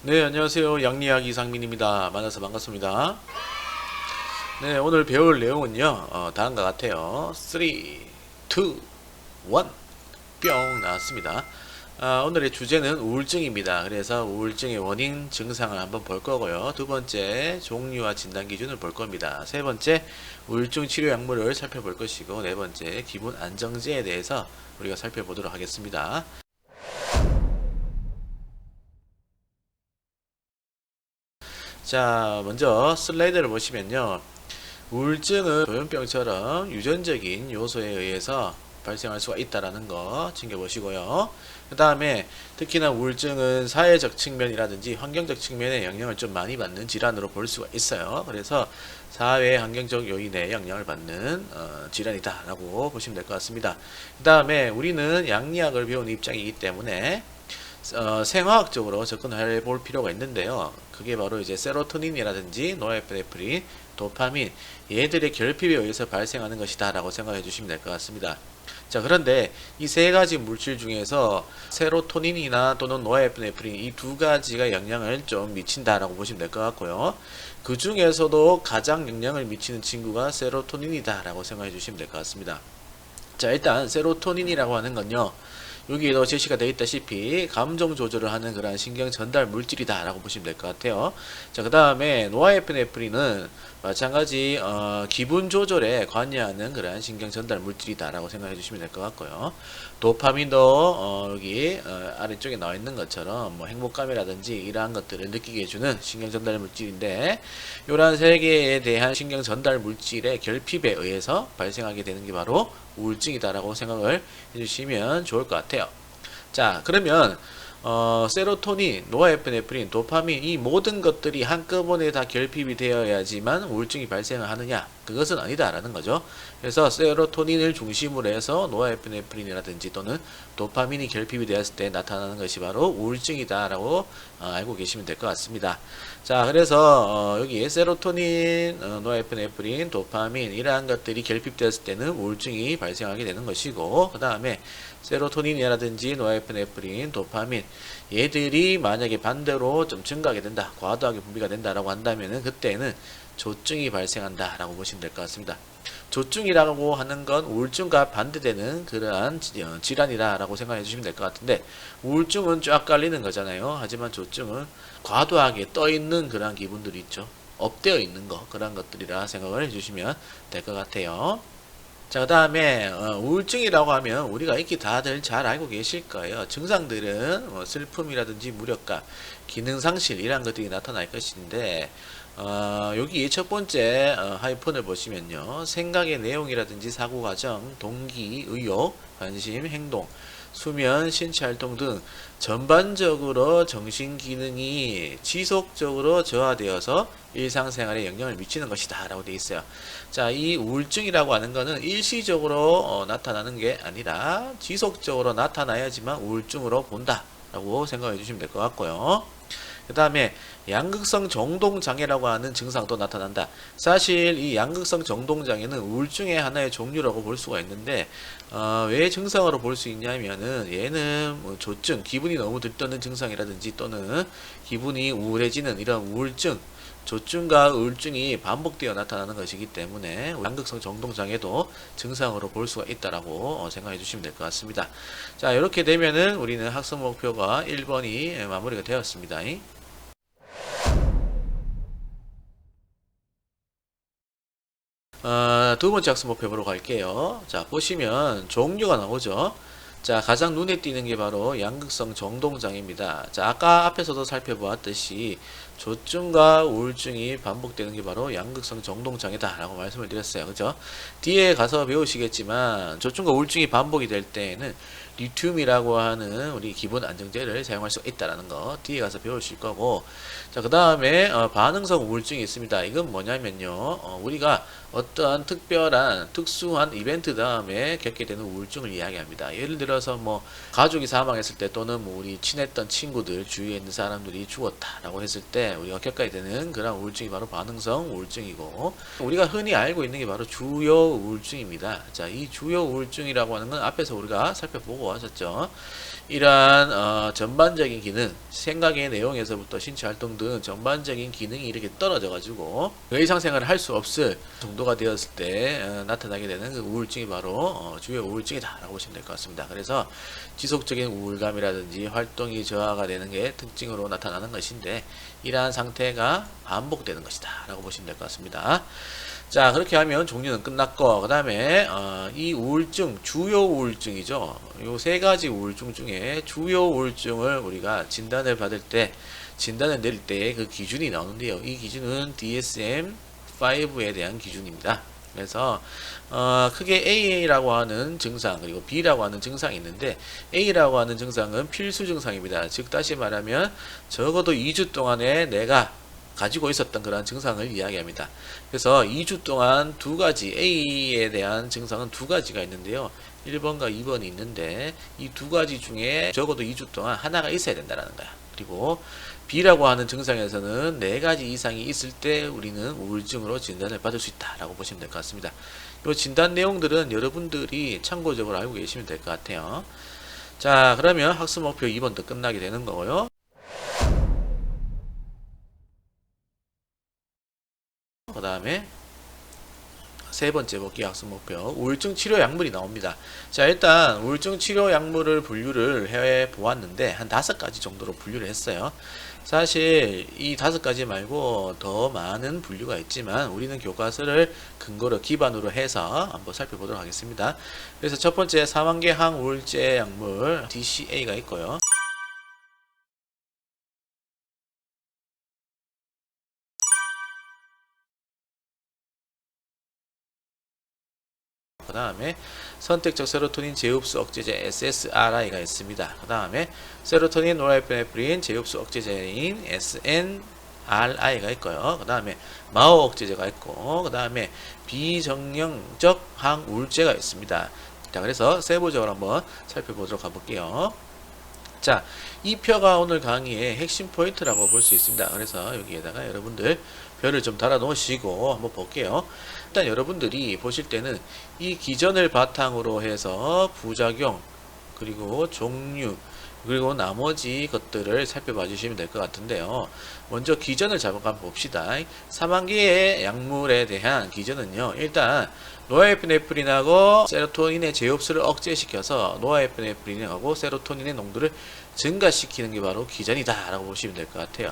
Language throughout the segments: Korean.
네, 안녕하세요. 양리학 이상민입니다. 만나서 반갑습니다. 네, 오늘 배울 내용은요, 다음과 같아요. 3, 2, 1, 뿅 나왔습니다. 오늘의 주제는 우울증입니다. 그래서 우울증의 원인, 증상을 한번 볼 거고요. 두 번째, 종류와 진단 기준을 볼 겁니다. 세 번째, 우울증 치료 약물을 살펴볼 것이고, 네 번째, 기분 안정제에 대해서 우리가 살펴보도록 하겠습니다. 자, 먼저 슬라이드를 보시면요. 우울증은 조현병처럼 유전적인 요소에 의해서 발생할 수가 있다는 거 챙겨보시고요. 그 다음에 특히나 우울증은 사회적 측면이라든지 환경적 측면에 영향을 좀 많이 받는 질환으로 볼 수가 있어요. 그래서 사회 환경적 요인에 영향을 받는 질환이다 라고 보시면 될 것 같습니다. 그 다음에 우리는 양리학을 배우는 입장이기 때문에 생화학적으로 접근해 볼 필요가 있는데요. 그게 바로 이제 세로토닌이라든지 노르에피네프린, 도파민, 얘들의 결핍에 의해서 발생하는 것이다 라고 생각해 주시면 될 것 같습니다. 자, 그런데 이 세 가지 물질 중에서 세로토닌이나 또는 노르에피네프린 이 두 가지가 영향을 좀 미친다라고 보시면 될 것 같고요. 그 중에서도 가장 영향을 미치는 친구가 세로토닌이다 라고 생각해 주시면 될 것 같습니다. 자, 일단 세로토닌이라고 하는 건요, 여기에도 제시가 되어 있다시피 감정 조절을 하는 그런 신경 전달 물질이다 라고 보시면 될 것 같아요. 자, 그 다음에 노아에피네프린은 마찬가지 기분 조절에 관여하는 그런 신경 전달 물질이다 라고 생각해 주시면 될 것 같고요. 도파민도 여기 아래쪽에 나와 있는 것처럼 뭐 행복감이라든지 이러한 것들을 느끼게 해주는 신경 전달 물질인데, 이러한 세 개에 대한 신경 전달 물질의 결핍에 의해서 발생하게 되는 게 바로 우울증이다라고 생각을 해주시면 좋을 것 같아요. 자, 그러면 세로토닌, 노아에피네프린, 도파민 이 모든 것들이 한꺼번에 다 결핍이 되어야지만 우울증이 발생을 하느냐? 그것은 아니다라는 거죠. 그래서 세로토닌을 중심으로 해서 노아에피네프린이라든지 또는 도파민이 결핍이 되었을 때 나타나는 것이 바로 우울증이다라고 알고 계시면 될 것 같습니다. 자, 그래서 여기 세로토닌, 노아에피네프린, 도파민 이러한 것들이 결핍되었을 때는 우울증이 발생하게 되는 것이고, 그 다음에 세로토닌이라든지 노아에피네프린, 도파민 얘들이 만약에 반대로 좀 증가하게 된다, 과도하게 분비가 된다라고 한다면은 그때는 조증이 발생한다라고 보시면 될 것 같습니다. 조증이라고 하는 건 우울증과 반대되는 그러한 질환이라고 생각해 주시면 될 것 같은데, 우울증은 쫙 깔리는 거잖아요. 하지만 조증은 과도하게 떠 있는 그러한 기분들이 있죠. 업되어 있는 거, 그런 것들이라 생각을 해주시면 될 것 같아요. 자, 그 다음에 우울증이라고 하면 우리가 익히 다들 잘 알고 계실 거예요. 증상들은 슬픔이라든지 무력감, 기능상실 이런 것들이 나타날 것인데, 여기 첫 번째 하이폰을 보시면요, 생각의 내용이라든지 사고과정, 동기, 의욕, 관심, 행동, 수면, 신체활동 등 전반적으로 정신기능이 지속적으로 저하되어서 일상생활에 영향을 미치는 것이다 라고 되어 있어요. 자, 이 우울증이라고 하는 것은 일시적으로 나타나는 게 아니라 지속적으로 나타나야지만 우울증으로 본다 라고 생각해 주시면 될 것 같고요. 그 다음에 양극성 정동장애라고 하는 증상도 나타난다. 사실 이 양극성 정동장애는 우울증의 하나의 종류라고 볼 수가 있는데, 왜 증상으로 볼 수 있냐면은 얘는 뭐 조증, 기분이 너무 들떠는 증상이라든지 또는 기분이 우울해지는 이런 우울증, 조증과 우울증이 반복되어 나타나는 것이기 때문에 양극성 정동장애도 증상으로 볼 수가 있다라고 생각해 주시면 될 것 같습니다. 자, 이렇게 되면은 우리는 학습 목표가 1번이 마무리가 되었습니다. 두 번째 학습 목표 보러 갈게요. 자, 보시면 종류가 나오죠. 자, 가장 눈에 띄는 게 바로 양극성 정동장애입니다. 자, 아까 앞에서도 살펴보았듯이 조증과 우울증이 반복되는 게 바로 양극성 정동장애다 라고 말씀을 드렸어요. 그죠? 뒤에 가서 배우시겠지만 조증과 우울증이 반복이 될 때에는 리튬이라고 하는 우리 기본 안정제를 사용할 수 있다라는 거 뒤에 가서 배우실 거고, 자, 그 다음에 반응성 우울증이 있습니다. 이건 뭐냐면요, 우리가 어떠한 특별한 특수한 이벤트 다음에 겪게 되는 우울증을 이야기합니다. 예를 들어서 뭐 가족이 사망했을 때 또는 뭐 우리 친했던 친구들 주위에 있는 사람들이 죽었다라고 했을 때 때 우리가 겪어야 되는 그런 우울증이 바로 반응성 우울증이고, 우리가 흔히 알고 있는 게 바로 주요 우울증입니다. 자, 이 주요 우울증이라고 하는 건 앞에서 우리가 살펴보고 왔었죠. 이러한 전반적인 기능, 생각의 내용에서부터 신체 활동 등 전반적인 기능이 이렇게 떨어져 가지고 일상생활을 할 수 없을 정도가 되었을 때 나타나게 되는 그 우울증이 바로 주요 우울증이다 라고 보시면 될 것 같습니다. 그래서 지속적인 우울감이라든지 활동이 저하가 되는 게 특징으로 나타나는 것인데, 이러한 상태가 반복되는 것이다 라고 보시면 될 것 같습니다. 자, 그렇게 하면 종류는 끝났고, 그 다음에 이 우울증, 주요 우울증이죠. 요 세 가지 우울증 중에 주요 우울증을 우리가 진단을 받을 때, 진단을 내릴 때 그 기준이 나오는데요. 이 기준은 DSM-5에 대한 기준입니다. 그래서 크게 AA라고 하는 증상, 그리고 B라고 하는 증상이 있는데, A라고 하는 증상은 필수 증상입니다. 즉 다시 말하면 적어도 2주 동안에 내가 가지고 있었던 그런 증상을 이야기합니다. 그래서 2주 동안 두 가지, A에 대한 증상은 두 가지가 있는데요. 1번과 2번이 있는데, 이 두 가지 중에 적어도 2주 동안 하나가 있어야 된다는 거야. 그리고 B라고 하는 증상에서는 4가지 이상이 있을 때 우리는 우울증으로 진단을 받을 수 있다라고 보시면 될 것 같습니다. 이 진단 내용들은 여러분들이 참고적으로 알고 계시면 될 것 같아요. 자, 그러면 학습 목표 2번도 끝나게 되는 거고요. 그 다음에 세 번째 복귀 학습 목표, 우울증 치료 약물이 나옵니다. 자, 일단 우울증 치료 약물을 분류를 해 보았는데 한 5가지 정도로 분류를 했어요. 사실 이 5가지 말고 더 많은 분류가 있지만 우리는 교과서를 근거로 기반으로 해서 한번 살펴보도록 하겠습니다. 그래서 첫 번째 사망계 항우울제 약물 DCA가 있고요. 그 다음에 선택적 세로토닌 제흡수 억제제 SSRI가 있습니다. 그 다음에 세로토닌 노르에피네프린 제흡수 억제제인 SNRI가 있고요. 그 다음에 마오 억제제가 있고, 그 다음에 비정형적 항우울제가 있습니다. 자, 그래서 세부적으로 한번 살펴보도록 가볼게요. 자, 이 표가 오늘 강의의 핵심 포인트라고 볼 수 있습니다. 그래서 여기에다가 여러분들 별을 좀 달아 놓으시고 한번 볼게요. 일단 여러분들이 보실 때는 이 기전을 바탕으로 해서 부작용, 그리고 종류, 그리고 나머지 것들을 살펴봐 주시면 될 것 같은데요. 먼저 기전을 잠깐 봅시다. 사망계의 약물에 대한 기전은요, 일단 노아에피네프린하고 세로토닌의 제흡수를 억제시켜서 노아에피네프린하고 세로토닌의 농도를 증가시키는 게 바로 기전이다 라고 보시면 될 것 같아요.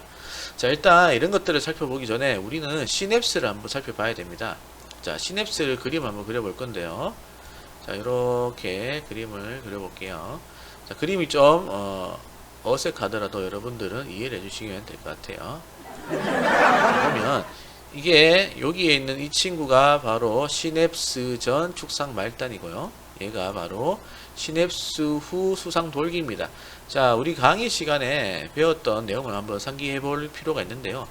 자, 일단 이런 것들을 살펴보기 전에 우리는 시냅스를 한번 살펴봐야 됩니다. 자, 시냅스를 그림 한번 그려볼 건데요. 자, 이렇게 그림을 그려볼게요. 자, 그림이 좀 어색하더라도 여러분들은 이해를 해주시면 될 것 같아요. 자, 보면 이게 여기에 있는 이 친구가 바로 시냅스 전 축상 말단이고요. 얘가 바로 시냅스 후 수상 돌기입니다. 자, 우리 강의 시간에 배웠던 내용을 한번 상기해 볼 필요가 있는데요.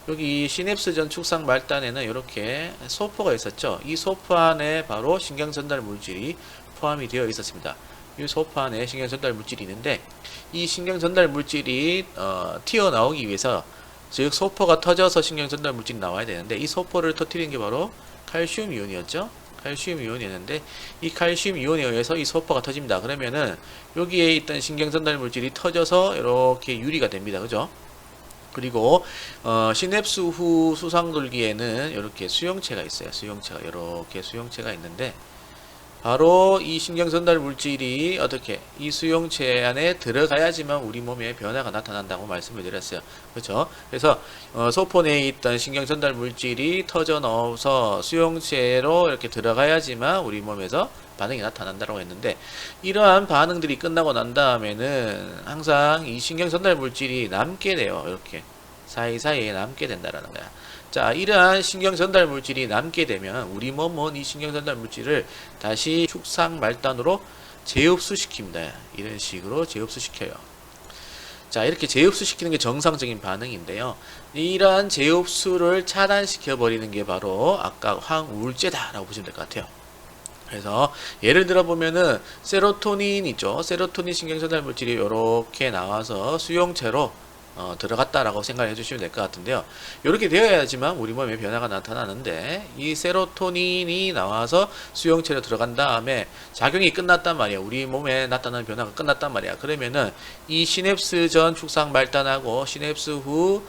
여기 시냅스 전 축상 말단에는 이렇게 소포가 있었죠. 이 소포 안에 바로 신경전달 물질이 포함이 되어 있었습니다. 이 소포 안에 신경전달 물질이 있는데, 이 신경전달 물질이 튀어나오기 위해서, 즉 소포가 터져서 신경전달 물질이 나와야 되는데, 이 소포를 터뜨리는 게 바로 칼슘 이온이었죠. 칼슘 이온이었는데, 이 칼슘 이온에 의해서 이 소포가 터집니다. 그러면은 여기에 있던 신경전달 물질이 터져서 이렇게 유리가 됩니다. 그죠? 그리고 시냅스 후 수상돌기에는 이렇게 수용체가 있어요. 수용체가 이렇게 수용체가 있는데, 바로 이 신경전달 물질이 어떻게 이 수용체 안에 들어가야지만 우리 몸에 변화가 나타난다고 말씀을 드렸어요. 그렇죠? 그래서 소포 내에 있던 신경전달 물질이 터져 나와서 수용체로 이렇게 들어가야지만 우리 몸에서 반응이 나타난다고 했는데, 이러한 반응들이 끝나고 난 다음에는 항상 이 신경전달 물질이 남게 돼요. 이렇게 사이사이에 남게 된다라는 거야. 자, 이러한 신경전달 물질이 남게 되면 우리 몸은 이 신경전달 물질을 다시 축상 말단으로 재흡수시킵니다. 이런 식으로 재흡수시켜요. 자, 이렇게 재흡수시키는 게 정상적인 반응인데요. 이러한 재흡수를 차단시켜 버리는 게 바로 아까 항우울제다라고 보시면 될 것 같아요. 그래서 예를 들어 보면은 세로토닌 있죠. 세로토닌 신경전달 물질이 이렇게 나와서 수용체로 들어갔다라고 생각해 주시면 될 것 같은데요. 이렇게 되어야지만 우리 몸에 변화가 나타나는데 이 세로토닌이 나와서 수용체로 들어간 다음에 작용이 끝났단 말이야. 우리 몸에 나타나는 변화가 끝났단 말이야. 그러면은 이 시냅스 전 축상 말단하고 시냅스 후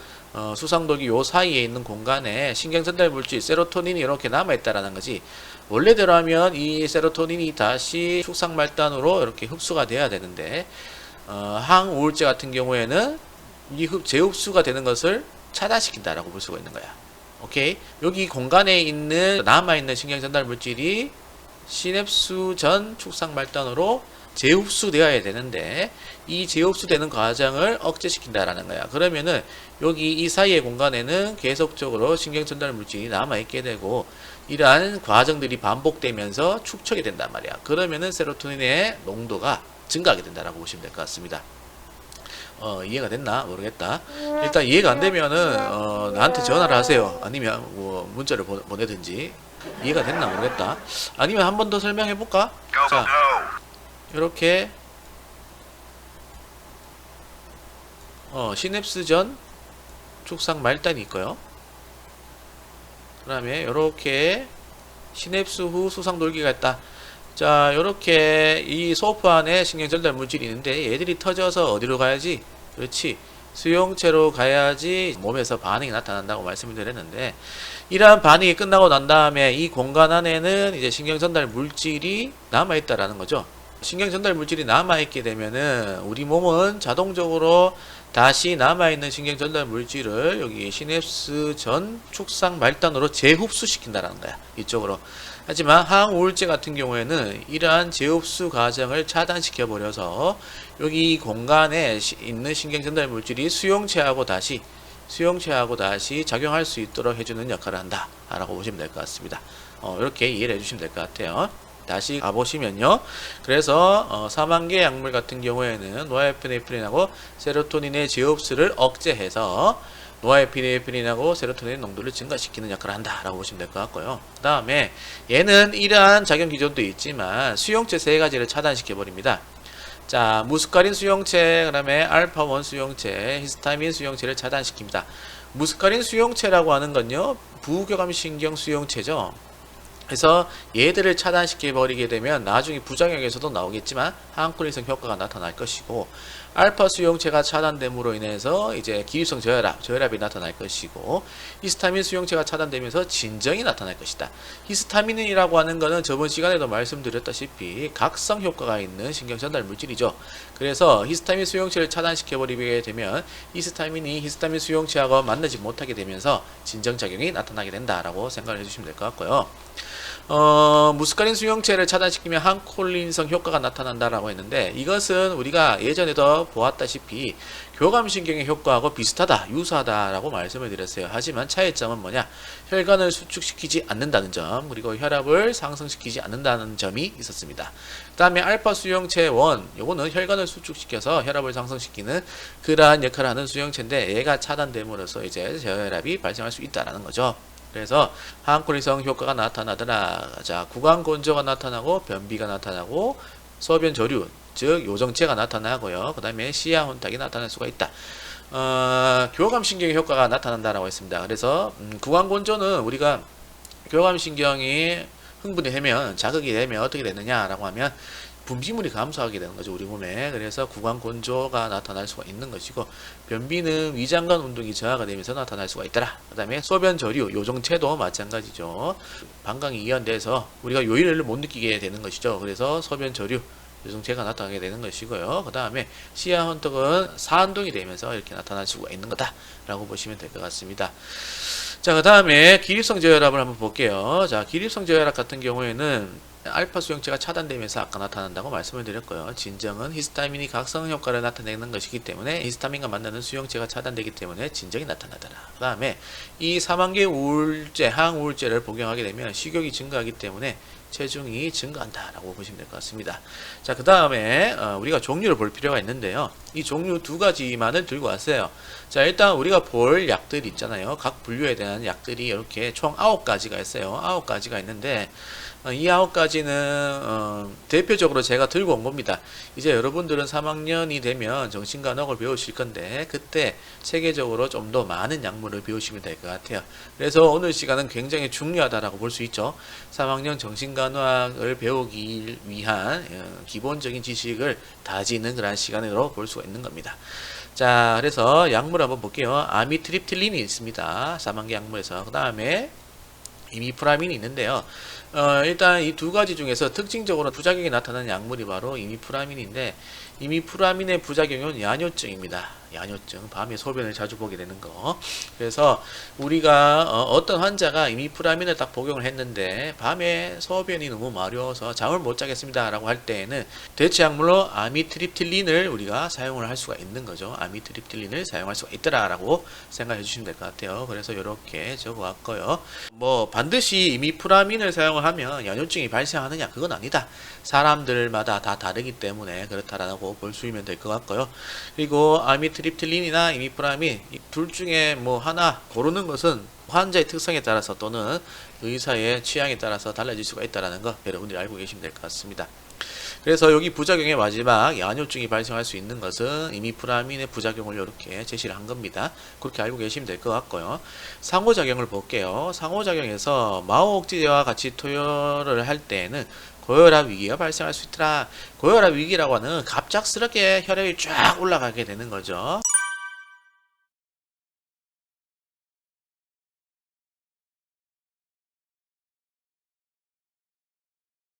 수상돌기 요 사이에 있는 공간에 신경전달 물질 세로토닌이 이렇게 남아있다라는 거지. 원래대로 하면 이 세로토닌이 다시 축상 말단으로 이렇게 흡수가 돼야 되는데 항우울제 같은 경우에는 이 재흡수가 되는 것을 차단시킨다라고 볼 수가 있는 거야. 오케이? 여기 공간에 있는 남아있는 신경전달 물질이 시냅스 전 축상 말단으로 재흡수되어야 되는데 이 재흡수되는 과정을 억제시킨다라는 거야. 그러면은 여기 이 사이의 공간에는 계속적으로 신경전달 물질이 남아있게 되고 이러한 과정들이 반복되면서 축적이 된단 말이야. 그러면은 세로토닌의 농도가 증가하게 된다라고 보시면 될 것 같습니다. 이해가 됐나? 모르겠다. 일단 이해가 안 되면은 나한테 전화를 하세요. 아니면 뭐 문자를 보내든지. 이해가 됐나? 모르겠다. 아니면 한 번 더 설명해 볼까? 자, 이렇게 시냅스 전 축상 말단이 있고요. 그 다음에 이렇게 시냅스 후 수상돌기가 있다. 자, 요렇게 이 소프 안에 신경전달 물질이 있는데 얘들이 터져서 어디로 가야지? 그렇지. 수용체로 가야지 몸에서 반응이 나타난다고 말씀을 드렸는데 이러한 반응이 끝나고 난 다음에 이 공간 안에는 이제 신경전달 물질이 남아있다라는 거죠. 신경전달 물질이 남아있게 되면은 우리 몸은 자동적으로 다시 남아있는 신경전달 물질을 여기 시냅스 전 축상 말단으로 재흡수시킨다라는 거야. 이쪽으로. 하지만 항우울제 같은 경우에는 이러한 재흡수 과정을 차단시켜 버려서 여기 공간에 있는 신경전달 물질이 수용체하고 다시 작용할 수 있도록 해주는 역할을 한다 라고 보시면 될 것 같습니다. 이렇게 이해를 해주시면 될 것 같아요. 다시 가보시면요. 그래서 사망계 약물 같은 경우에는 노아에피네프린하고 세로토닌의 재흡수를 억제해서 노아에피네프린하고 세로토닌 농도를 증가시키는 역할을 한다라고 보시면 될 것 같고요. 그 다음에 얘는 이러한 작용 기전도 있지만 수용체 세 가지를 차단시켜 버립니다. 자, 무스카린 수용체, 그 다음에 알파1 수용체, 히스타민 수용체를 차단시킵니다. 무스카린 수용체라고 하는 건요, 부교감신경 수용체죠. 그래서 얘들을 차단시켜 버리게 되면 나중에 부작용에서도 나오겠지만 항콜린성 효과가 나타날 것이고, 알파 수용체가 차단됨으로 인해서 이제 기립성 저혈압이 나타날 것이고, 히스타민 수용체가 차단되면서 진정이 나타날 것이다. 히스타민이라고 하는 것은 저번 시간에도 말씀드렸다시피 각성 효과가 있는 신경 전달 물질이죠. 그래서 히스타민 수용체를 차단시켜 버리게 되면 히스타민이 히스타민 수용체하고 만나지 못하게 되면서 진정 작용이 나타나게 된다라고 생각을 해주시면 될 것 같고요. 무스카린 수용체를 차단시키면 항콜린성 효과가 나타난다라고 했는데 이것은 우리가 예전에도 보았다시피 교감신경의 효과하고 비슷하다, 유사하다라고 말씀을 드렸어요. 하지만 차이점은 뭐냐? 혈관을 수축시키지 않는다는 점, 그리고 혈압을 상승시키지 않는다는 점이 있었습니다. 그 다음에 알파 수용체 1, 요거는 혈관을 수축시켜서 혈압을 상승시키는 그러한 역할을 하는 수용체인데 얘가 차단됨으로써 이제 저혈압이 발생할 수 있다라는 거죠. 그래서 항콜린성 효과가 나타나더라. 자, 구강건조가 나타나고 변비가 나타나고 소변 저류, 즉 요정체가 나타나고요. 그 다음에 시야 혼탁이 나타날 수가 있다. 교감신경의 효과가 나타난다라고 했습니다. 그래서 구강건조는 우리가 교감신경이 흥분이 되면, 자극이 되면 어떻게 되느냐라고 하면 분비물이 감소하게 되는 거죠, 우리 몸에. 그래서 구강건조가 나타날 수가 있는 것이고, 변비는 위장관 운동이 저하가 되면서 나타날 수가 있더라. 그 다음에 소변 저류, 요정체도 마찬가지죠. 방광이 이완돼서 우리가 요일을 못 느끼게 되는 것이죠. 그래서 소변 저류, 요정체가 나타나게 되는 것이고요. 그 다음에 시야 혼탁은 사운동이 되면서 이렇게 나타날 수가 있는 거다 라고 보시면 될 것 같습니다. 자, 그 다음에 기립성 저혈압을 한번 볼게요. 자, 기립성 저혈압 같은 경우에는 알파 수용체가 차단되면서 아까 나타난다고 말씀을 드렸고요. 진정은 히스타민이 각성 효과를 나타내는 것이기 때문에 히스타민과 만나는 수용체가 차단되기 때문에 진정이 나타나더라. 그 다음에 이 사망계 우울제, 항우울제를 복용하게 되면 식욕이 증가하기 때문에 체중이 증가한다라고 보시면 될 것 같습니다. 자, 그 다음에 우리가 종류를 볼 필요가 있는데요. 이 종류 두 가지만을 들고 왔어요. 자, 일단 우리가 볼 약들이 있잖아요. 각 분류에 대한 약들이 이렇게 총 9가지가 있어요. 9가지가 있는데 이 9가지는 대표적으로 제가 들고 온 겁니다. 이제 여러분들은 3학년이 되면 정신간호학을 배우실 건데 그때 체계적으로 좀 더 많은 약물을 배우시면 될 것 같아요. 그래서 오늘 시간은 굉장히 중요하다라고 볼 수 있죠. 3학년 정신간호학을 배우기 위한 기본적인 지식을 다지는 그런 시간으로 볼 수가 있는 겁니다. 자, 그래서 약물 한번 볼게요. 아미트립틸린이 있습니다. 3학기 약물에서. 그 다음에 이미프라민이 있는데요. 일단 이 두 가지 중에서 특징적으로 부작용이 나타나는 약물이 바로 이미프라민인데, 이미프라민의 부작용은 야뇨증입니다. 야뇨증, 밤에 소변을 자주 보게 되는 거. 그래서 우리가 어떤 환자가 이미프라민을 딱 복용을 했는데 밤에 소변이 너무 마려워서 잠을 못 자겠습니다 라고 할 때에는 대체 약물로 아미트립틸린을 우리가 사용을 할 수가 있는 거죠. 아미트립틸린을 사용할 수가 있더라 라고 생각해 주시면 될 것 같아요. 그래서 이렇게 적어왔고요. 뭐 반드시 이미프라민을 사용을 하면 야뇨증이 발생하느냐, 그건 아니다. 사람들마다 다 다르기 때문에 그렇다라고 볼 수 있으면 될 것 같고요. 그리고 아미트립틸린이나 이미프라민 둘 중에 뭐 하나 고르는 것은 환자의 특성에 따라서 또는 의사의 취향에 따라서 달라질 수가 있다는 거 여러분들이 알고 계시면 될 것 같습니다. 그래서 여기 부작용의 마지막 야뇨증이 발생할 수 있는 것은 이미프라민의 부작용을 이렇게 제시를 한 겁니다. 그렇게 알고 계시면 될 것 같고요. 상호작용을 볼게요. 상호작용에서 마호옥제제와 같이 투여를 할 때에는 고혈압 위기가 발생할 수 있더라. 고혈압 위기라고 하는 갑작스럽게 혈압이 쫙 올라가게 되는 거죠.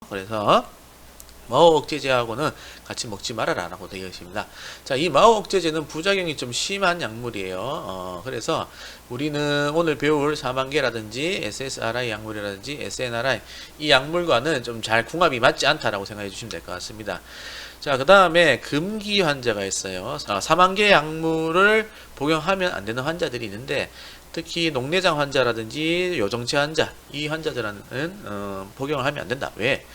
그래서 마호옥제제하고는 같이 먹지 말아라 라고 되어 있습니다. 자, 이 마호옥제제는 부작용이 좀 심한 약물이에요. 그래서 우리는 오늘 배울 사망계라든지 SSRI 약물이라든지 SNRI 이 약물과는 좀 잘 궁합이 맞지 않다라고 생각해 주시면 될 것 같습니다. 자, 그 다음에 금기 환자가 있어요. 사망계 약물을 복용하면 안 되는 환자들이 있는데 특히 녹내장 환자라든지 요정체 환자, 이 환자들은 복용을 하면 안 된다. 왜?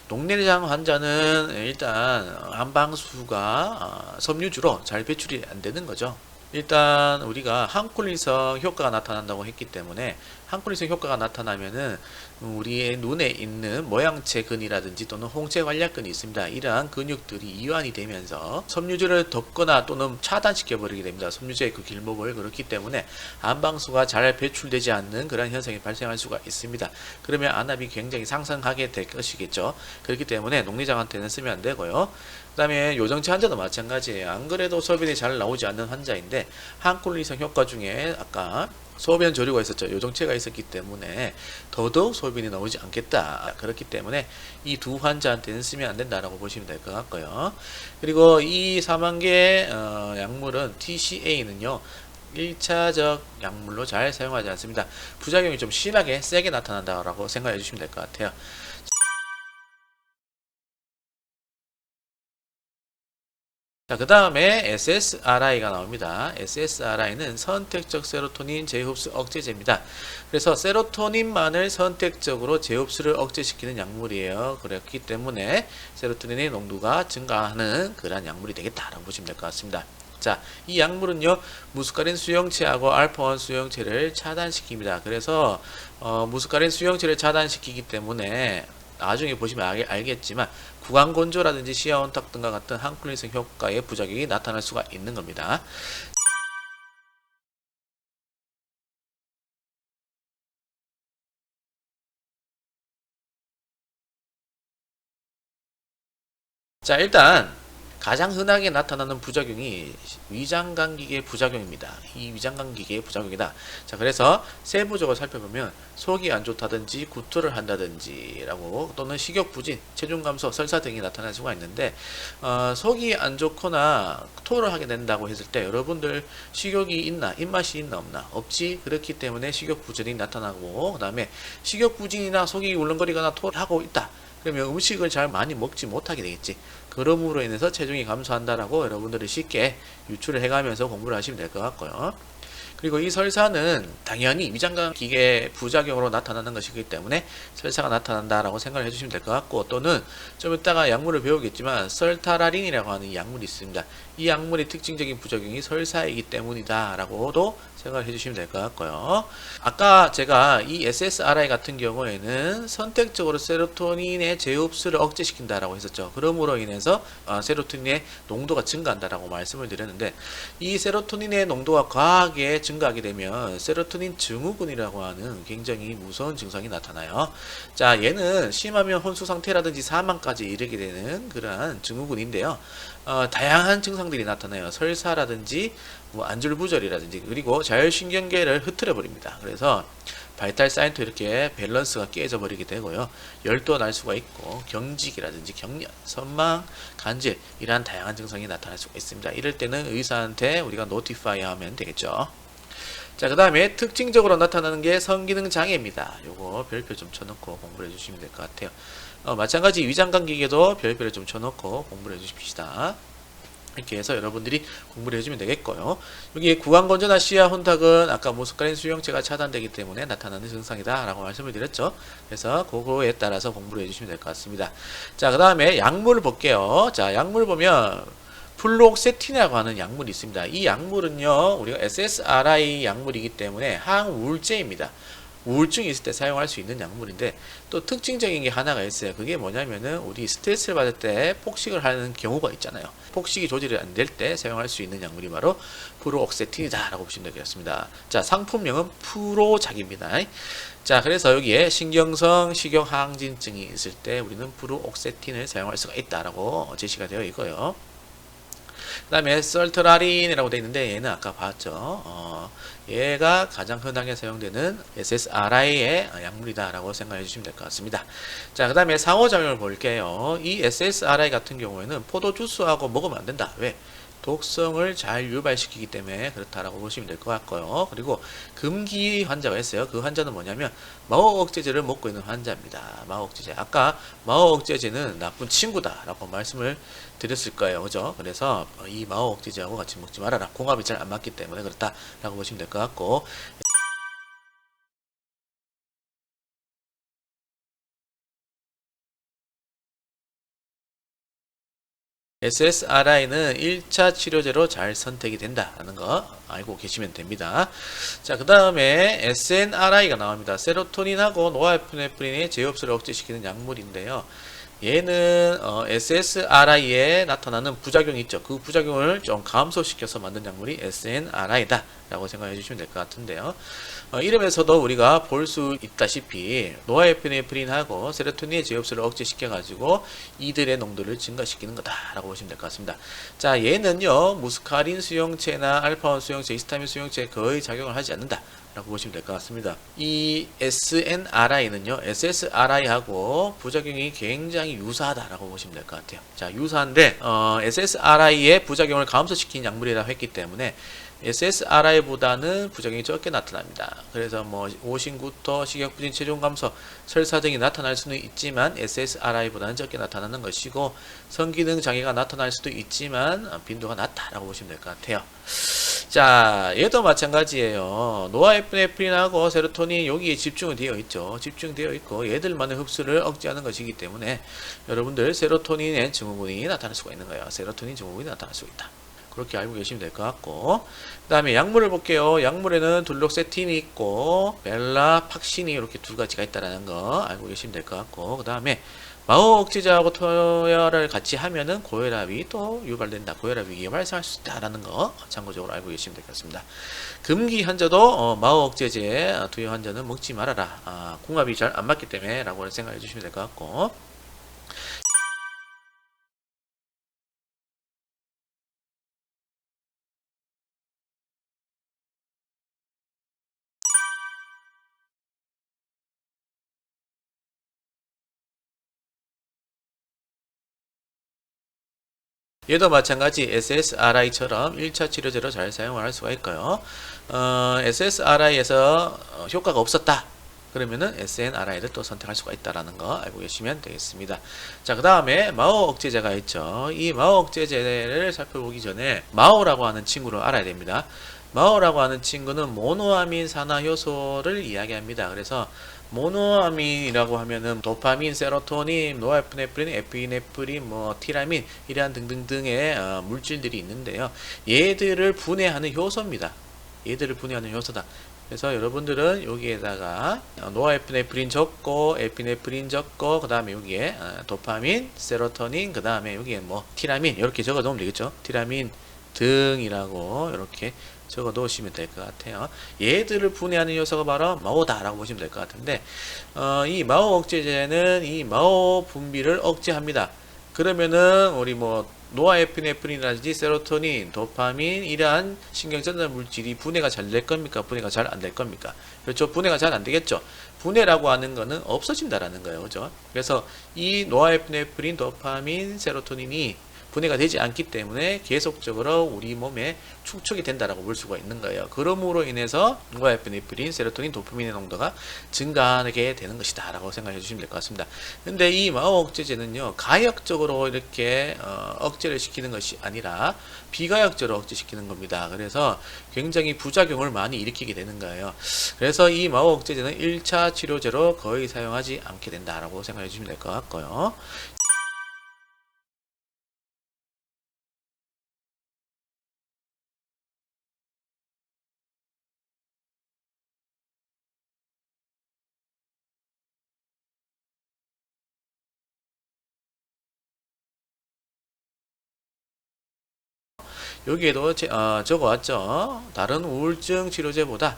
녹내장 환자는 일단 한방수가 섬유주로 잘 배출이 안 되는 거죠. 일단 우리가 항콜린성 효과가 나타난다고 했기 때문에 항콜린성 효과가 나타나면은 우리의 눈에 있는 모양체근이라든지 또는 홍채관략근이 있습니다. 이러한 근육들이 이완이 되면서 섬유질을 덮거나 또는 차단시켜 버리게 됩니다. 섬유질의 그 길목을. 그렇기 때문에 안방수가 잘 배출되지 않는 그런 현상이 발생할 수가 있습니다. 그러면 안압이 굉장히 상승하게 될 것이겠죠. 그렇기 때문에 녹내장한테는 쓰면 안 되고요. 그 다음에 요정체 환자도 마찬가지예요. 안 그래도 소변이 잘 나오지 않는 환자인데 항콜린성 효과 중에 아까 소변 조류가 있었죠. 요정체가 있었기 때문에 더더욱 소변이 나오지 않겠다. 그렇기 때문에 이 두 환자한테는 쓰면 안 된다라고 보시면 될 것 같고요. 그리고 이 사망계 약물은 TCA는요. 1차적 약물로 잘 사용하지 않습니다. 부작용이 좀 심하게 세게 나타난다라고 생각해 주시면 될 것 같아요. 자, 그 다음에 SSRI가 나옵니다. SSRI는 선택적 세로토닌 재흡수 억제제입니다. 그래서 세로토닌만을 선택적으로 재흡수를 억제시키는 약물이에요. 그렇기 때문에 세로토닌의 농도가 증가하는 그러한 약물이 되겠다라고 보시면 될 것 같습니다. 자, 이 약물은요, 무스카린 수용체하고 알파1 수용체를 차단시킵니다. 그래서 무스카린 수용체를 차단시키기 때문에 나중에 보시면 알겠지만 구강건조라든지 시야온탁 등과 같은 항콜린성 효과의 부작용이 나타날 수가 있는 겁니다. 자, 일단 가장 흔하게 나타나는 부작용이 위장감기계 부작용입니다. 이 위장감기계의 부작용이다. 자, 그래서 세부적으로 살펴보면 속이 안 좋다든지 구토를 한다든지 라고 또는 식욕부진, 체중 감소, 설사 등이 나타날 수가 있는데 속이 안 좋거나 토를 하게 된다고 했을 때 여러분들 식욕이 있나, 입맛이 있나 없나? 없지. 그렇기 때문에 식욕부진이 나타나고, 그 다음에 식욕부진이나 속이 울렁거리거나 토를 하고 있다. 그러면 음식을 잘 많이 먹지 못하게 되겠지. 그러므로 인해서 체중이 감소한다라고 여러분들이 쉽게 유추를 해가면서 공부를 하시면 될 것 같고요. 그리고 이 설사는 당연히 위장관 기계 부작용으로 나타나는 것이기 때문에 설사가 나타난다라고 생각을 해주시면 될 것 같고, 또는 좀 이따가 약물을 배우겠지만 설타라린이라고 하는 약물이 있습니다. 이 약물의 특징적인 부작용이 설사이기 때문이다 라고도 생각을 해주시면 될 것 같고요. 아까 제가 이 SSRI 같은 경우에는 선택적으로 세로토닌의 재흡수를 억제시킨다라고 했었죠. 그러므로 인해서 세로토닌의 농도가 증가한다라고 말씀을 드렸는데, 이 세로토닌의 농도가 과하게 증가하게 되면 세로토닌 증후군이라고 하는 굉장히 무서운 증상이 나타나요. 자, 얘는 심하면 혼수 상태라든지 사망까지 이르게 되는 그러한 증후군인데요. 다양한 증상들이 나타나요. 설사라든지 뭐 안절부절이라든지, 그리고 자율신경계를 흐트려 버립니다. 그래서 바이탈 사인도 이렇게 밸런스가 깨져 버리게 되고요. 열도 날 수가 있고, 경직이라든지 경련, 선망, 간질, 이러한 다양한 증상이 나타날 수가 있습니다. 이럴 때는 의사한테 우리가 노티파이 하면 되겠죠. 자, 그 다음에 특징적으로 나타나는 게 성기능 장애입니다. 요거 별표 좀 쳐놓고 공부를 해주시면 될 것 같아요. 마찬가지 위장관 기계도 별표를 좀 쳐놓고 공부를 해주십시다. 이렇게 해서 여러분들이 공부를 해주면 되겠고요. 여기 구강건조나 시야 혼탁은 아까 무스카린 수용체가 차단되기 때문에 나타나는 증상이다 라고 말씀을 드렸죠. 그래서 그거에 따라서 공부를 해주시면 될 것 같습니다. 자, 그 다음에 약물을 볼게요. 자, 약물 보면 플록세틴이라고 하는 약물이 있습니다. 이 약물은요, 우리가 SSRI 약물이기 때문에 항우울제입니다. 우울증이 있을 때 사용할 수 있는 약물인데, 또 특징적인 게 하나가 있어요. 그게 뭐냐면은 우리 스트레스를 받을 때 폭식을 하는 경우가 있잖아요. 폭식이 조절이 안 될 때 사용할 수 있는 약물이 바로 프로옥세틴이다 라고 보시면 되겠습니다. 자, 상품명은 프로작입니다. 자, 그래서 여기에 신경성 식욕항진증이 있을 때 우리는 프로옥세틴을 사용할 수가 있다라고 제시가 되어 있고요. 그 다음에 설트라린이라고 되어 있는데, 얘는 아까 봤죠. 얘가 가장 흔하게 사용되는 SSRI의 약물이다 라고 생각해 주시면 될 것 같습니다. 자, 그 다음에 상호작용을 볼게요. 이 SSRI 같은 경우에는 포도 주스하고 먹으면 안 된다. 왜? 독성을 잘 유발시키기 때문에 그렇다라고 보시면 될 것 같고요. 그리고 금기 환자가 있어요. 그 환자는 뭐냐면 마호억제제를 먹고 있는 환자입니다. 마호억제제. 아까 마호억제제는 나쁜 친구다라고 말씀을 드렸을 거예요. 그죠? 그래서 이 마호억제제하고 같이 먹지 말아라. 궁합이 잘 안 맞기 때문에 그렇다라고 보시면 될 것 같고, SSRI는 1차 치료제로 잘 선택이 된다는 거 알고 계시면 됩니다. 자, 그 다음에 SNRI가 나옵니다. 세로토닌하고 노아에피네프린의 재흡수를 억제시키는 약물인데요. 얘는 SSRI에 나타나는 부작용이 있죠. 그 부작용을 좀 감소시켜서 만든 약물이 SNRI다 라고 생각해 주시면 될 것 같은데요. 이름에서도 우리가 볼 수 있다시피 노아에피네프린하고 세로토닌의 재흡수를 억제시켜 가지고 이들의 농도를 증가시키는 거다 라고 보시면 될 것 같습니다. 자, 얘는요, 무스카린 수용체나 알파원 수용체, 히스타민 수용체에 거의 작용을 하지 않는다 라고 보시면 될 것 같습니다. 이 SNRI는요, SSRI하고 부작용이 굉장히 유사하다라고 보시면 될 것 같아요. 자, 유사한데 SSRI의 부작용을 감소시킨 약물이라고 했기 때문에 SSRI보다는 부작용이 적게 나타납니다. 그래서 뭐 오심구토, 식욕부진, 체중 감소, 설사 등이 나타날 수는 있지만 SSRI보다는 적게 나타나는 것이고, 성기능 장애가 나타날 수도 있지만 빈도가 낮다라고 보시면 될 것 같아요. 자, 얘도 마찬가지예요. 노아에피네프린하고 세로토닌 여기에 집중이 되어 있죠. 집중되어 있고 얘들만의 흡수를 억제하는 것이기 때문에 여러분들 세로토닌의 증후군이 나타날 수가 있는 거예요. 세로토닌 증후군이 나타날 수 있다. 그렇게 알고 계시면 될 것 같고, 그 다음에 약물을 볼게요. 약물에는 둘록세틴이 있고 벨라팍신이 이렇게 두 가지가 있다는 거 알고 계시면 될 것 같고, 그 다음에 마호억제제하고 토혈을 같이 하면은 고혈압이 또 유발된다. 고혈압 위기가 발생할 수 있다라는 거 참고적으로 알고 계시면 되겠습니다. 금기 환자도 마호억제제 투여 환자는 먹지 말아라. 궁합이 잘 안 맞기 때문에 라고 생각해 주시면 될 것 같고, 얘도 마찬가지 SSRI처럼 1차 치료제로 잘 사용을 할 수가 있고요. SSRI에서 효과가 없었다. 그러면은 SNRI를 또 선택할 수가 있다라는 거 알고 계시면 되겠습니다. 자, 그 다음에 마호억제제가 있죠. 이 마호억제제를 살펴보기 전에 마호라고 하는 친구를 알아야 됩니다. 마오라고 하는 친구는 모노아민 산화 효소를 이야기합니다. 그래서 모노아민이라고 하면은 도파민, 세로토닌, 노에프네프린, 에피네프린, 뭐 티라민 이러한 등등등의 물질들이 있는데요. 얘들을 분해하는 효소입니다. 얘들을 분해하는 효소다. 그래서 여러분들은 여기에다가 노에프네프린 적고 에피네프린 적고 그 다음에 여기에 도파민, 세로토닌 그 다음에 여기에 뭐 티라민 이렇게 적어 놓으면 되겠죠. 티라민 등이라고 이렇게 적어 놓으시면 될 것 같아요. 얘들을 분해하는 요소가 바로 마오다라고 보시면 될 것 같은데 이 마오 억제제는 이 마오 분비를 억제합니다. 그러면은 우리 뭐 노아에피네프린이라든지 세로토닌, 도파민 이러한 신경전달 물질이 분해가 잘 될 겁니까? 분해가 잘 안 될 겁니까? 그렇죠. 분해가 잘 안 되겠죠. 분해라고 하는 거는 없어진다라는 거예요. 그죠? 그래서 이 노아에피네프린, 도파민, 세로토닌이 분해가 되지 않기 때문에 계속적으로 우리 몸에 축적이 된다라고 볼 수가 있는 거예요. 그러므로 인해서 노아에피네프린, 세로토닌, 도파민의 농도가 증가하게 되는 것이다 라고 생각해 주시면 될 것 같습니다. 근데 이 마오 억제제는요, 가역적으로 이렇게 억제를 시키는 것이 아니라 비가역적으로 억제시키는 겁니다. 그래서 굉장히 부작용을 많이 일으키게 되는 거예요. 그래서 이 마오 억제제는 1차 치료제로 거의 사용하지 않게 된다라고 생각해 주시면 될 것 같고요. 여기에도 적어왔죠. 다른 우울증 치료제보다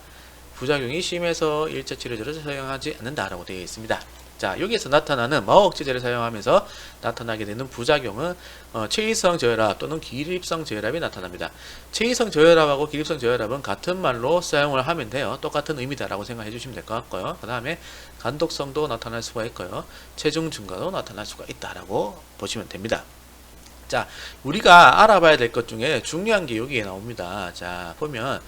부작용이 심해서 1차 치료제를 사용하지 않는다라고 되어 있습니다. 자, 여기에서 나타나는 마오억제제를 사용하면서 나타나게 되는 부작용은 체위성 저혈압 또는 기립성 저혈압이 나타납니다. 체위성 저혈압하고 기립성 저혈압은 같은 말로 사용을 하면 돼요. 똑같은 의미다라고 생각해 주시면 될 것 같고요. 그 다음에 간독성도 나타날 수가 있고요. 체중 증가도 나타날 수가 있다라고 보시면 됩니다. 자, 우리가 알아봐야 될 것 중에 중요한 게 여기에 나옵니다. 자, 보면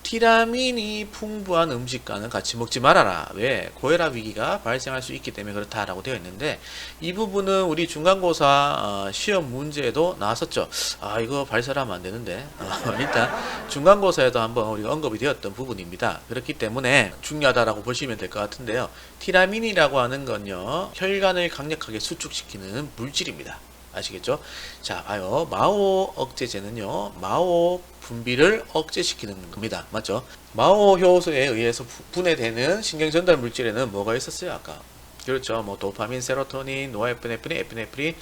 티라민이 풍부한 음식과는 같이 먹지 말아라. 왜? 고혈압 위기가 발생할 수 있기 때문에 그렇다라고 되어 있는데 이 부분은 우리 중간고사 시험 문제에도 나왔었죠. 아, 이거 발설하면 안 되는데 일단 중간고사에도 한번 우리가 언급이 되었던 부분입니다. 그렇기 때문에 중요하다라고 보시면 될 것 같은데요. 티라민이라고 하는 건요, 혈관을 강력하게 수축시키는 물질입니다. 아시겠죠? 자, 봐요. 마오 억제제는요, 마오 분비를 억제시키는 겁니다. 맞죠? 마오 효소에 의해서 분해되는 신경전달 물질에는 뭐가 있었어요, 아까? 그렇죠. 뭐 도파민, 세로토닌, 노에프네프린, 에피네프린,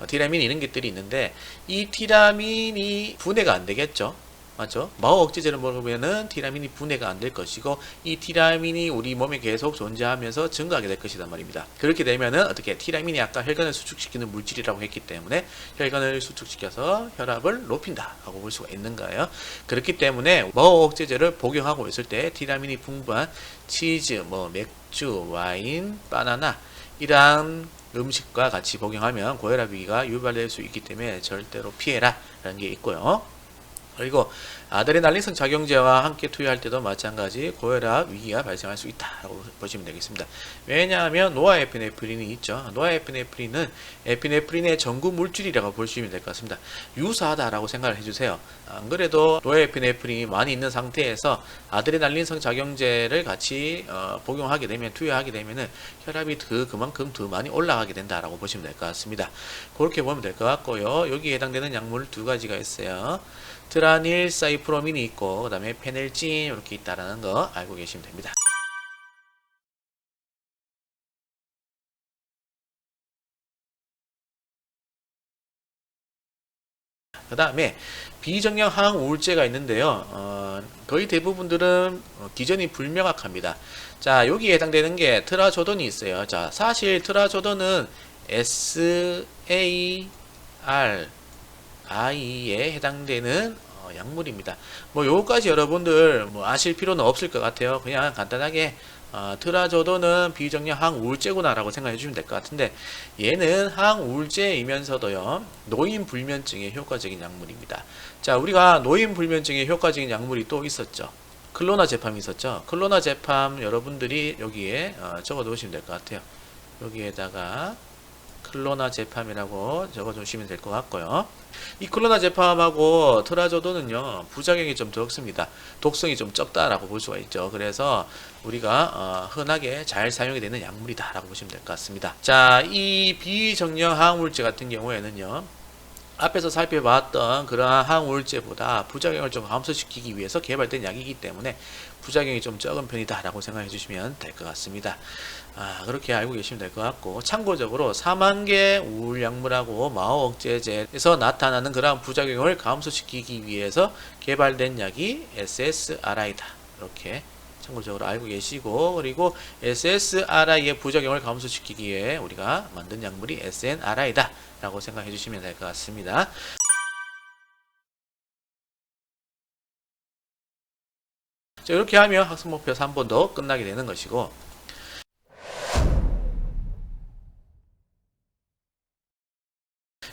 티라민 이런 것들이 있는데 이 티라민이 분해가 안 되겠죠. 맞죠? 마오 억제제를 먹으면은 티라민이 분해가 안 될 것이고 이 티라민이 우리 몸에 계속 존재하면서 증가하게 될 것이란 말입니다. 그렇게 되면은 어떻게 티라민이 아까 혈관을 수축시키는 물질이라고 했기 때문에 혈관을 수축시켜서 혈압을 높인다 하고 볼 수가 있는 거예요. 그렇기 때문에 마오 억제제를 복용하고 있을 때 티라민이 풍부한 치즈, 뭐 맥주, 와인, 바나나 이러한 음식과 같이 복용하면 고혈압 위기가 유발될 수 있기 때문에 절대로 피해라 라는 게 있고요. 그리고 아드레날린성 작용제와 함께 투여할 때도 마찬가지 고혈압 위기가 발생할 수 있다라고 보시면 되겠습니다. 왜냐하면 노아에피네프린이 있죠. 노아에피네프린은 에피네프린의 전구 물질이라고 보시면 될 것 같습니다. 유사하다라고 생각을 해주세요. 안 그래도 노아에피네프린이 많이 있는 상태에서 아드레날린성 작용제를 같이 복용하게 되면 투여하게 되면은 혈압이 그만큼 더 많이 올라가게 된다라고 보시면 될 것 같습니다. 그렇게 보면 될 것 같고요. 여기에 해당되는 약물 두 가지가 있어요. 트라닐 사이프로민이 있고 그 다음에 페넬진 이렇게 있다라는 거 알고 계시면 됩니다. 그 다음에 비정형 항우울제가 있는데요. 거의 대부분들은 기전이 불명확합니다. 자, 여기에 해당되는 게 트라조돈이 있어요. 자, 사실 트라조돈은 SARI에 해당되는 약물입니다. 뭐 요거까지 여러분들 뭐 아실 필요는 없을 것 같아요. 그냥 간단하게 트라조돈은 비정형 항우울제구나 라고 생각해 주시면 될 것 같은데 얘는 항우울제이면서도요 노인불면증에 효과적인 약물입니다. 자, 우리가 노인불면증에 효과적인 약물이 또 있었죠. 클로나제팜이 있었죠. 클로나제팜 여러분들이 여기에 적어 놓으시면 될 것 같아요. 여기에다가 클로나제팜이라고 적어주시면 될 것 같고요. 이 클로나제팜하고 트라조돈은요 부작용이 좀 적습니다. 독성이 좀 적다라고 볼 수가 있죠. 그래서 우리가 흔하게 잘 사용이 되는 약물이다 라고 보시면 될 것 같습니다. 자, 이 비정령 항우울제 같은 경우에는요 앞에서 살펴봤던 그러한 항우울제보다 부작용을 좀 감소시키기 위해서 개발된 약이기 때문에 부작용이 좀 적은 편이다 라고 생각해 주시면 될 것 같습니다. 그렇게 알고 계시면 될 것 같고, 참고적으로 사망계 우울약물하고 마호억제제에서 나타나는 그러한 부작용을 감소시키기 위해서 개발된 약이 SSRI다 이렇게 참고적으로 알고 계시고, 그리고 SSRI의 부작용을 감소시키기 위해 우리가 만든 약물이 SNRI다 라고 생각해 주시면 될 것 같습니다. 자, 이렇게 하면 학습 목표 3번도 끝나게 되는 것이고,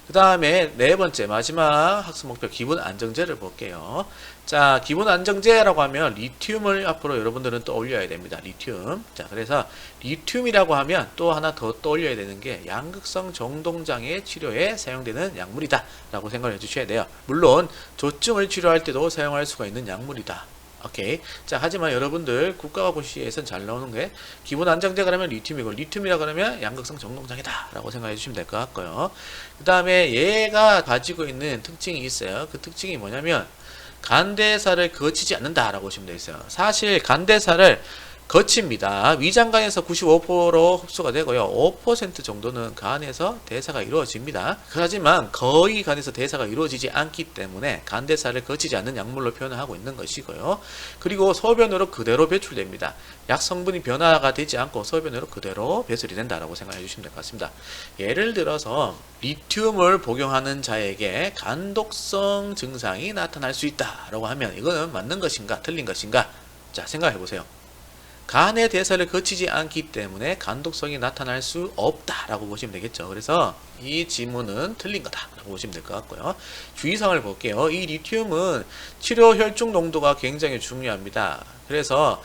그 다음에 네 번째 마지막 학습 목표 기본 안정제를 볼게요. 자, 기본 안정제라고 하면 리튬을 앞으로 여러분들은 떠올려야 됩니다. 리튬. 자, 그래서 리튬이라고 하면 또 하나 더 떠올려야 되는 게 양극성 정동장애 치료에 사용되는 약물이다 라고 생각을 해주셔야 돼요. 물론 조증을 치료할 때도 사용할 수가 있는 약물이다. 오케이. 자, 하지만 여러분들 국가고시에선 잘 나오는 게 기본 안정제가 그러면 리튬이고, 리튬이라 그러면 양극성 정동장애다 라고 생각해 주시면 될 것 같고요. 그 다음에 얘가 가지고 있는 특징이 있어요. 그 특징이 뭐냐면 간대사를 거치지 않는다 라고 보시면 되겠어요. 사실 간대사를 거칩니다. 위장간에서 95% 흡수가 되고요. 5% 정도는 간에서 대사가 이루어집니다. 하지만 거의 간에서 대사가 이루어지지 않기 때문에 간대사를 거치지 않는 약물로 표현을 하고 있는 것이고요. 그리고 소변으로 그대로 배출됩니다. 약 성분이 변화가 되지 않고 소변으로 그대로 배설이 된다라고 생각해 주시면 될 것 같습니다. 예를 들어서 리튬을 복용하는 자에게 간독성 증상이 나타날 수 있다라고 하면 이거는 맞는 것인가 틀린 것인가? 자, 생각해 보세요. 간의 대사를 거치지 않기 때문에 간독성이 나타날 수 없다라고 보시면 되겠죠. 그래서 이 지문은 틀린 거다라고 보시면 될 것 같고요. 주의사항을 볼게요. 이 리튬은 치료 혈중 농도가 굉장히 중요합니다. 그래서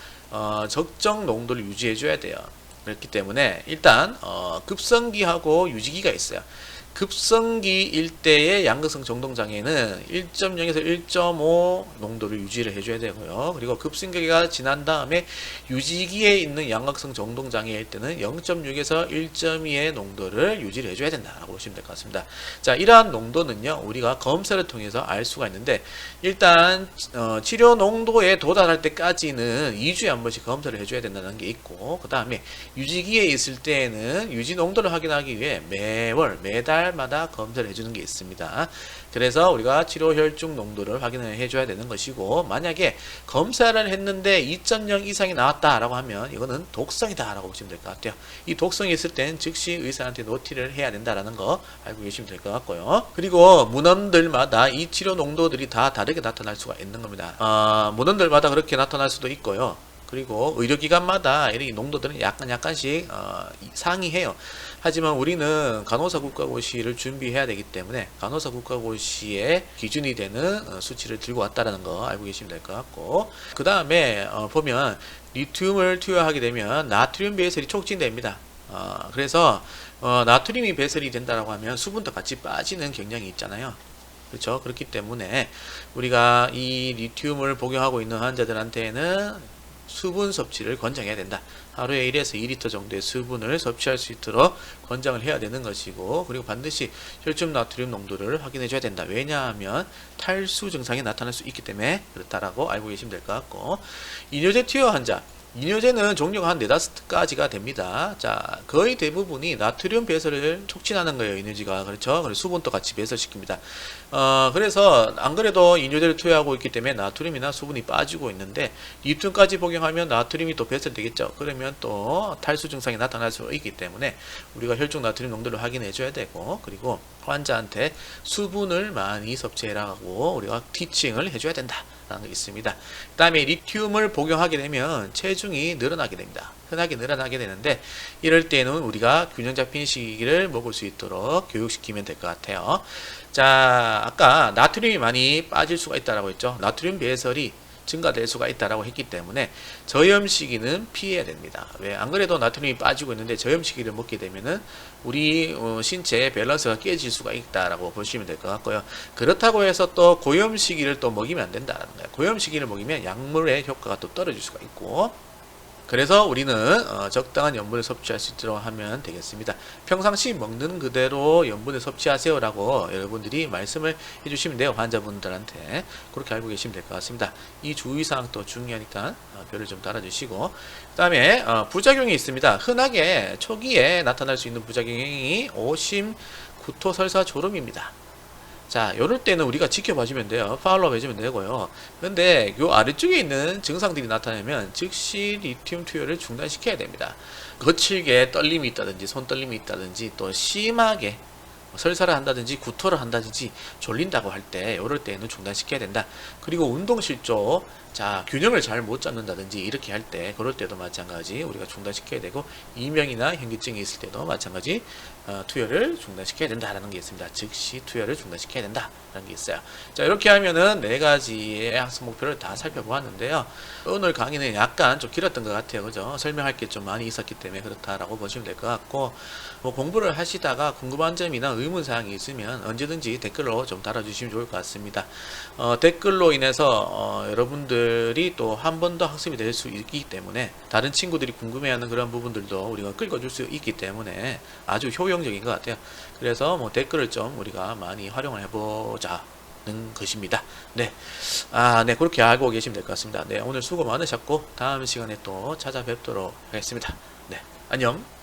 적정 농도를 유지해 줘야 돼요. 그렇기 때문에 일단 급성기하고 유지기가 있어요. 급성기일 때의 양극성 정동장애는 1.0에서 1.5 농도를 유지를 해줘야 되고요. 그리고 급성기가 지난 다음에 유지기에 있는 양극성 정동장애일 때는 0.6에서 1.2의 농도를 유지를 해줘야 된다라고 보시면 될 것 같습니다. 자, 이러한 농도는요, 우리가 검사를 통해서 알 수가 있는데, 일단 치료 농도에 도달할 때까지는 2주에 한 번씩 검사를 해줘야 된다는 게 있고, 그 다음에 유지기에 있을 때에는 유지 농도를 확인하기 위해 매달마다 검사를 해주는 게 있습니다. 그래서 우리가 치료 혈중 농도를 확인을 해줘야 되는 것이고, 만약에 검사를 했는데 2.0 이상이 나왔다라고 하면 이거는 독성이다 라고 보시면 될 것 같아요. 이 독성이 있을 땐 즉시 의사한테 노티를 해야 된다라는 거 알고 계시면 될 것 같고요. 그리고 문헌들마다 이 치료 농도들이 다 다르게 나타날 수가 있는 겁니다. 문헌들마다 그렇게 나타날 수도 있고요. 그리고 의료기관마다 이 농도들은 약간씩 상이해요. 하지만 우리는 간호사 국가고시를 준비해야 되기 때문에 간호사 국가고시의 기준이 되는 수치를 들고 왔다는 거 알고 계시면 될 것 같고, 그 다음에 보면 리튬을 투여하게 되면 나트륨 배설이 촉진됩니다. 그래서 나트륨이 배설이 된다고 하면 수분도 같이 빠지는 경향이 있잖아요. 그렇죠? 그렇기 때문에 우리가 이 리튬을 복용하고 있는 환자들한테는 수분 섭취를 권장해야 된다. 하루에 1에서 2리터 정도의 수분을 섭취할 수 있도록 권장을 해야 되는 것이고, 그리고 반드시 혈중 나트륨 농도를 확인해 줘야 된다. 왜냐하면 탈수 증상이 나타날 수 있기 때문에 그렇다라고 알고 계시면 될 것 같고, 이뇨제 투여 환자, 이뇨제는 종류가 한 4-5가지가 됩니다. 자, 거의 대부분이 나트륨 배설을 촉진하는 거예요, 이뇨제가. 그렇죠? 그래서 수분도 같이 배설시킵니다. 그래서 안 그래도 이뇨제를 투여하고 있기 때문에 나트륨이나 수분이 빠지고 있는데, 리튬까지 복용하면 나트륨이 또 배설되겠죠. 그러면 또 탈수 증상이 나타날 수 있기 때문에 우리가 혈중 나트륨 농도를 확인해 줘야 되고, 그리고 환자한테 수분을 많이 섭취해라고 우리가 티칭을 해줘야 된다 라는 게 있습니다. 그 다음에 리튬을 복용하게 되면 체중이 늘어나게 됩니다. 흔하게 늘어나게 되는데, 이럴 때는 우리가 균형 잡힌 식이를 먹을 수 있도록 교육시키면 될 것 같아요. 자, 아까 나트륨이 많이 빠질 수가 있다고 했죠. 나트륨 배설이 증가될 수가 있다라고 했기 때문에 저염 시기는 피해야 됩니다. 왜? 안 그래도 나트륨이 빠지고 있는데 저염 시기를 먹게 되면은 우리 신체의 밸런스가 깨질 수가 있다라고 보시면 될 것 같고요. 그렇다고 해서 또 고염 시기를 또 먹이면 안 된다라는 거예요. 고염 시기를 먹이면 약물의 효과가 또 떨어질 수가 있고, 그래서 우리는 적당한 염분을 섭취할 수 있도록 하면 되겠습니다. 평상시 먹는 그대로 염분을 섭취하세요라고 여러분들이 말씀을 해주시면 돼요. 환자분들한테 그렇게 알고 계시면 될 것 같습니다. 이 주의사항 또 중요하니까 별을 좀 달아주시고, 그 다음에 부작용이 있습니다. 흔하게 초기에 나타날 수 있는 부작용이 오심, 구토, 설사, 졸음입니다. 자, 요럴 때는 우리가 지켜봐주면 돼요. 팔로우 해주면 되고요. 근데 요 아래쪽에 있는 증상들이 나타나면 즉시 리튬 투여를 중단시켜야 됩니다. 거칠게 떨림이 있다든지 손떨림이 있다든지 또 심하게 설사를 한다든지 구토를 한다든지 졸린다고 할 때 요럴 때는 중단시켜야 된다. 그리고 운동실조, 자, 균형을 잘 못 잡는다든지 이렇게 할 때, 그럴 때도 마찬가지 우리가 중단시켜야 되고, 이명이나 현기증이 있을 때도 마찬가지 투여를 중단시켜야 된다라는 게 있습니다. 즉시 투여를 중단시켜야 된다라는 게 있어요. 자, 이렇게 하면은 4가지의 학습 목표를 다 살펴보았는데요. 오늘 강의는 약간 좀 길었던 것 같아요. 그죠? 설명할 게 좀 많이 있었기 때문에 그렇다라고 보시면 될 것 같고, 뭐 공부를 하시다가 궁금한 점이나 의문사항이 있으면 언제든지 댓글로 좀 달아주시면 좋을 것 같습니다. 댓글로 인해서 여러분들이 또 한 번 더 학습이 될 수 있기 때문에, 다른 친구들이 궁금해하는 그런 부분들도 우리가 끌어줄 수 있기 때문에 아주 효용적인 것 같아요. 그래서 뭐 댓글을 좀 우리가 많이 활용을 해보자 는 것입니다. 네. 네, 그렇게 알고 계시면 될 것 같습니다. 네, 오늘 수고 많으셨고 다음 시간에 또 찾아뵙도록 하겠습니다. 네, 안녕.